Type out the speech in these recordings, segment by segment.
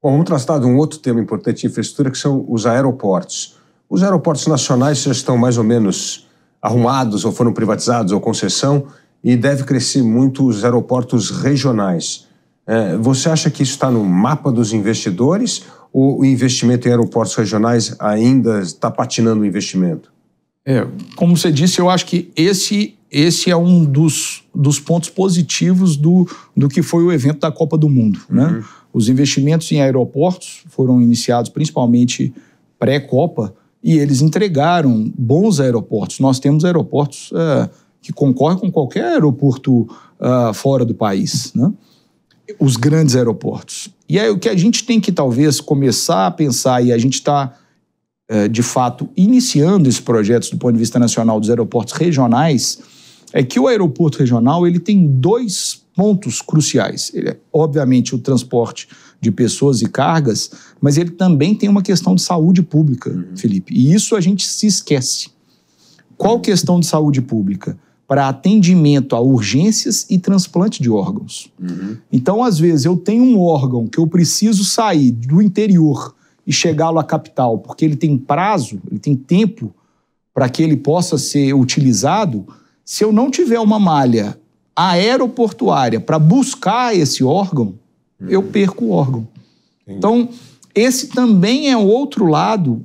Bom, vamos tratar de um outro tema importante de infraestrutura, que são os aeroportos. Os aeroportos nacionais já estão mais ou menos arrumados, ou foram privatizados, ou concessão, e deve crescer muito os aeroportos regionais. Você acha que isso está no mapa dos investidores, ou o investimento em aeroportos regionais ainda está patinando o investimento? Como você disse, eu acho que esse é um dos pontos positivos do que foi o evento da Copa do Mundo, né? Os investimentos em aeroportos foram iniciados principalmente pré-Copa e eles entregaram bons aeroportos. Nós temos aeroportos que concorrem com qualquer aeroporto fora do país, né? Os grandes aeroportos. E aí o que a gente tem que talvez começar a pensar, e a gente está de fato iniciando esses projetos do ponto de vista nacional dos aeroportos regionais, é que o aeroporto regional ele tem dois pontos cruciais. Ele é, obviamente, o transporte de pessoas e cargas, mas ele também tem uma questão de saúde pública, Felipe. E isso a gente se esquece. Qual questão de saúde pública? Para atendimento a urgências e transplante de órgãos. Então, às vezes, eu tenho um órgão que eu preciso sair do interior e chegá-lo à capital, porque ele tem prazo, ele tem tempo para que ele possa ser utilizado. Se eu não tiver uma malha aeroportuária para buscar esse órgão, eu perco o órgão. Então, esse também é outro lado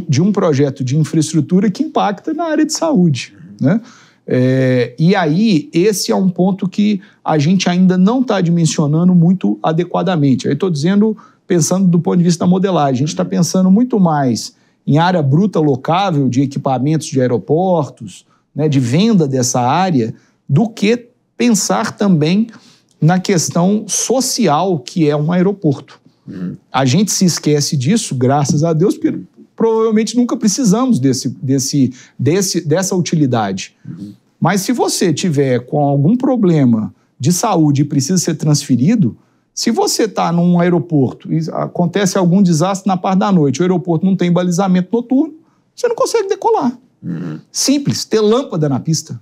de um projeto de infraestrutura que impacta na área de saúde, né? E aí, esse é um ponto que a gente ainda não está dimensionando muito adequadamente. Aí estou dizendo, pensando do ponto de vista da modelagem, a gente está pensando muito mais em área bruta locável de equipamentos de aeroportos, né, de venda dessa área, do que pensar também na questão social que é um aeroporto. A gente se esquece disso, graças a Deus, porque provavelmente nunca precisamos dessa utilidade. Mas se você tiver com algum problema de saúde e precisa ser transferido, se você está num aeroporto e acontece algum desastre na parte da noite, o aeroporto não tem balizamento noturno, você não consegue decolar. Simples, ter lâmpada na pista.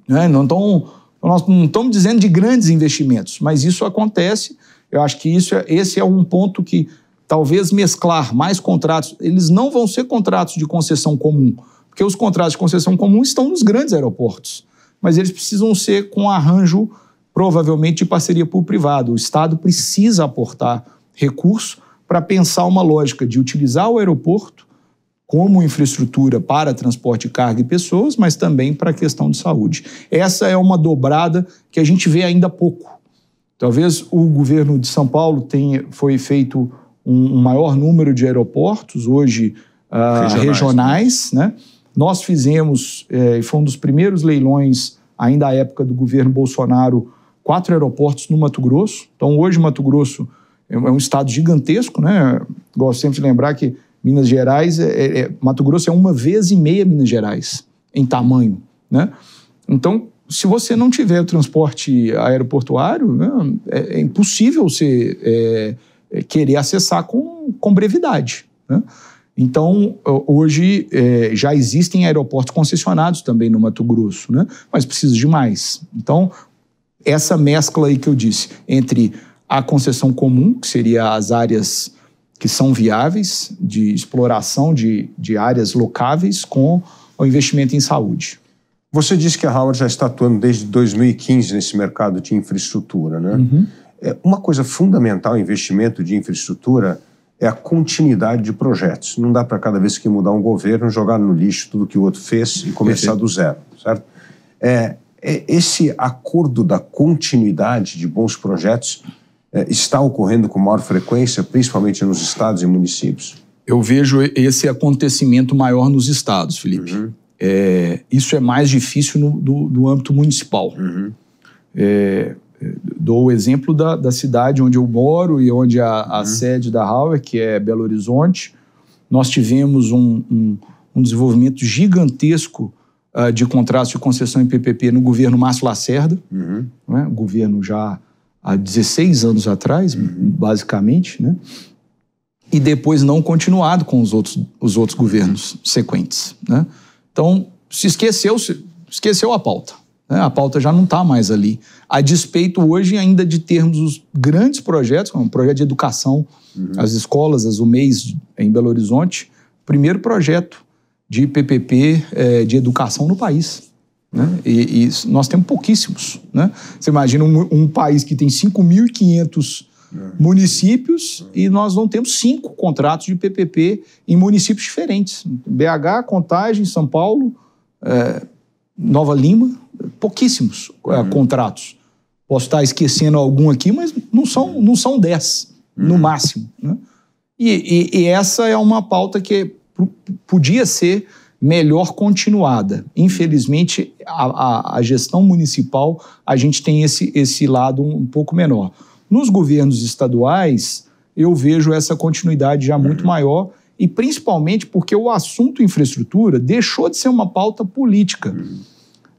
Nós não estamos dizendo de grandes investimentos, mas isso acontece. Eu acho que esse é um ponto que talvez mesclar mais contratos, eles não vão ser contratos de concessão comum, porque os contratos de concessão comum estão nos grandes aeroportos, mas eles precisam ser com arranjo, provavelmente, de parceria público-privado. O Estado precisa aportar recurso para pensar uma lógica de utilizar o aeroporto como infraestrutura para transporte de carga e pessoas, mas também para a questão de saúde. Essa é uma dobrada que a gente vê ainda pouco. Talvez o governo de São Paulo foi feito um maior número de aeroportos, hoje regionais, né? Nós fizemos, foi um dos primeiros leilões, ainda à época do governo Bolsonaro, 4 aeroportos no Mato Grosso. Então, hoje, Mato Grosso é um estado gigantesco, né? Gosto sempre de lembrar que Minas Gerais, Mato Grosso é 1,5 vezes Minas Gerais em tamanho, né? Então, se você não tiver o transporte aeroportuário, né, é impossível você querer acessar com brevidade, né? Então, hoje já existem aeroportos concessionados também no Mato Grosso, né? Mas precisa de mais. Então, essa mescla aí que eu disse, entre a concessão comum, que seria as áreas que são viáveis, de exploração de áreas locáveis, com o investimento em saúde. Você disse que a Howard já está atuando desde 2015 nesse mercado de infraestrutura, né? Uma coisa fundamental em investimento de infraestrutura é a continuidade de projetos. Não dá para cada vez que mudar um governo jogar no lixo tudo que o outro fez e começar do zero, certo? Esse acordo da continuidade de bons projetos está ocorrendo com maior frequência, principalmente nos estados e municípios? Eu vejo esse acontecimento maior nos estados, Felipe. Isso é mais difícil no âmbito municipal. Dou o exemplo da cidade onde eu moro e onde a sede da Howard, que é Belo Horizonte. Nós tivemos um desenvolvimento gigantesco de contratos de concessão em PPP no governo Márcio Lacerda, né? Governo já há 16 anos atrás, basicamente, né? E depois não continuado com os outros governos sequentes, né? Então, se esqueceu a pauta, A pauta já não está mais ali. A despeito hoje ainda de termos os grandes projetos, como o projeto de educação, as escolas, as UMEIs em Belo Horizonte, primeiro projeto de PPP de educação no país. Né? E nós temos pouquíssimos. Né? Você imagina um país que tem 5.500 municípios e nós não temos 5 contratos de PPP em municípios diferentes. BH, Contagem, São Paulo, Nova Lima, pouquíssimos contratos. Posso estar esquecendo algum aqui, mas não são 10, no máximo. Né? E essa é uma pauta que podia ser melhor continuada. Infelizmente, a gestão municipal, a gente tem esse lado um pouco menor. Nos governos estaduais, eu vejo essa continuidade já muito maior, e principalmente porque o assunto infraestrutura deixou de ser uma pauta política.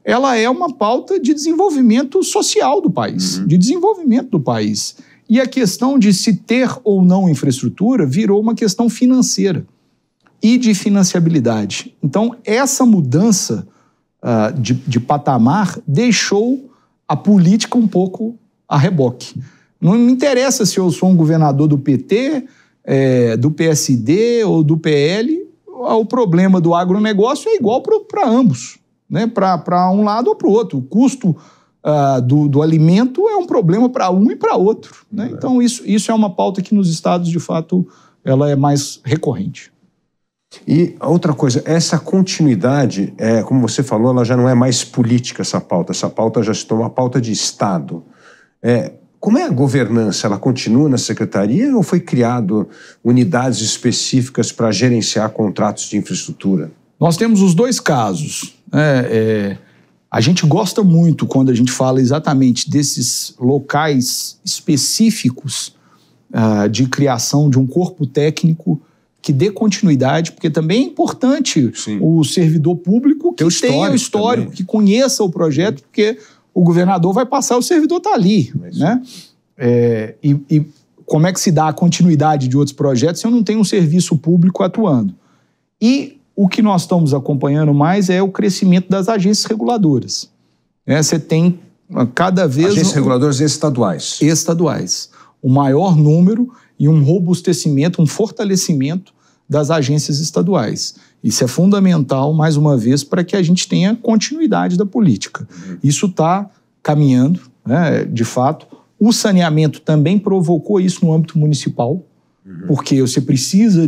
Ela é uma pauta de desenvolvimento social do país, de desenvolvimento do país. E a questão de se ter ou não infraestrutura virou uma questão financeira e de financiabilidade. Então, essa mudança de patamar deixou a política um pouco a reboque. Não me interessa se eu sou um governador do PT, do PSD ou do PL, o problema do agronegócio é igual para ambos, né? Para um lado ou para o outro. O custo do alimento é um problema para um e para outro. Né? Então, isso é uma pauta que nos estados, de fato, ela é mais recorrente. E outra coisa, essa continuidade, como você falou, ela já não é mais política, essa pauta já se tornou uma pauta de Estado. Como é a governança? Ela continua na secretaria ou foi criado unidades específicas para gerenciar contratos de infraestrutura? Nós temos os dois casos. A gente gosta muito quando a gente fala exatamente desses locais específicos de criação de um corpo técnico que dê continuidade, porque também é importante o servidor público que tenha o histórico, que conheça o projeto, porque o governador vai passar, o servidor está ali. Né? E como é que se dá a continuidade de outros projetos se eu não tenho um serviço público atuando? E o que nós estamos acompanhando mais é o crescimento das agências reguladoras. Você tem cada vez... Agências reguladoras estaduais. Estaduais. O maior número e um robustecimento, um fortalecimento das agências estaduais. Isso é fundamental, mais uma vez, para que a gente tenha continuidade da política. Isso está caminhando, né, de fato. O saneamento também provocou isso no âmbito municipal, porque você precisa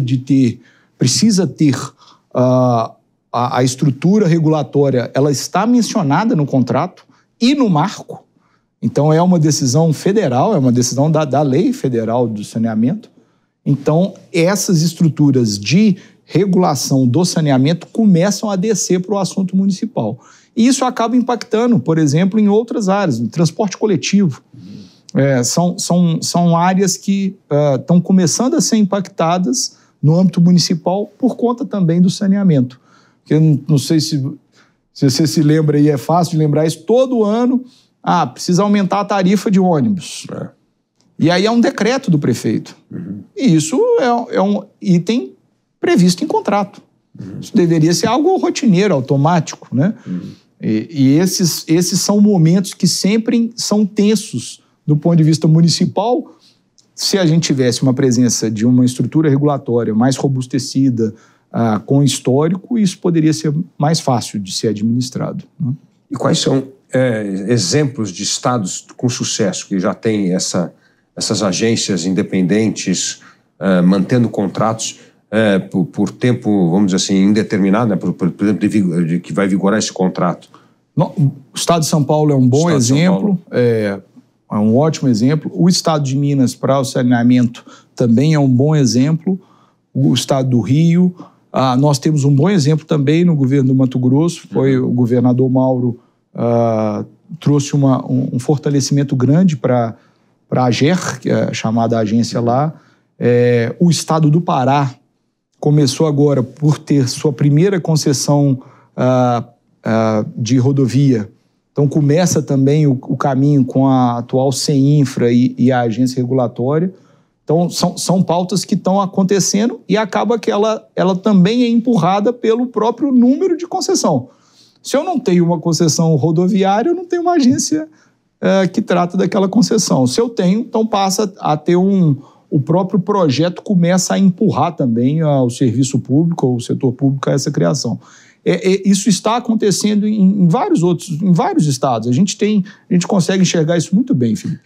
ter a estrutura regulatória, ela está mencionada no contrato e no marco. Então, é uma decisão federal, é uma decisão da lei federal do saneamento. Então, essas estruturas de regulação do saneamento começam a descer para o assunto municipal. E isso acaba impactando, por exemplo, em outras áreas, no transporte coletivo. São áreas que estão começando a ser impactadas no âmbito municipal por conta também do saneamento. Eu não sei se você se lembra, e é fácil de lembrar isso, todo ano, precisa aumentar a tarifa de ônibus. E aí é um decreto do prefeito. E isso é um item previsto em contrato. Isso deveria ser algo rotineiro, automático, né? E esses são momentos que sempre são tensos do ponto de vista municipal. Se a gente tivesse uma presença de uma estrutura regulatória mais robustecida, com histórico, isso poderia ser mais fácil de ser administrado. Né? E quais são exemplos de estados com sucesso que já têm essas agências independentes mantendo contratos por tempo, vamos dizer assim, indeterminado, né, por tempo de que vai vigorar esse contrato? O Estado de São Paulo é um bom exemplo, é um ótimo exemplo. O Estado de Minas, para o saneamento, também é um bom exemplo. O Estado do Rio. Nós temos um bom exemplo também no governo do Mato Grosso. Foi o governador Mauro trouxe um fortalecimento grande para a AGER, que é a chamada agência lá. O Estado do Pará começou agora por ter sua primeira concessão de rodovia. Então, começa também o caminho com a atual CEINFRA e a agência regulatória. Então, são pautas que estão acontecendo e acaba que ela também é empurrada pelo próprio número de concessão. Se eu não tenho uma concessão rodoviária, eu não tenho uma agência que trata daquela concessão. Se eu tenho, então passa a ter o próprio projeto começa a empurrar também o serviço público ou o setor público a essa criação. Isso está acontecendo em vários estados. A gente consegue enxergar isso muito bem, Felipe.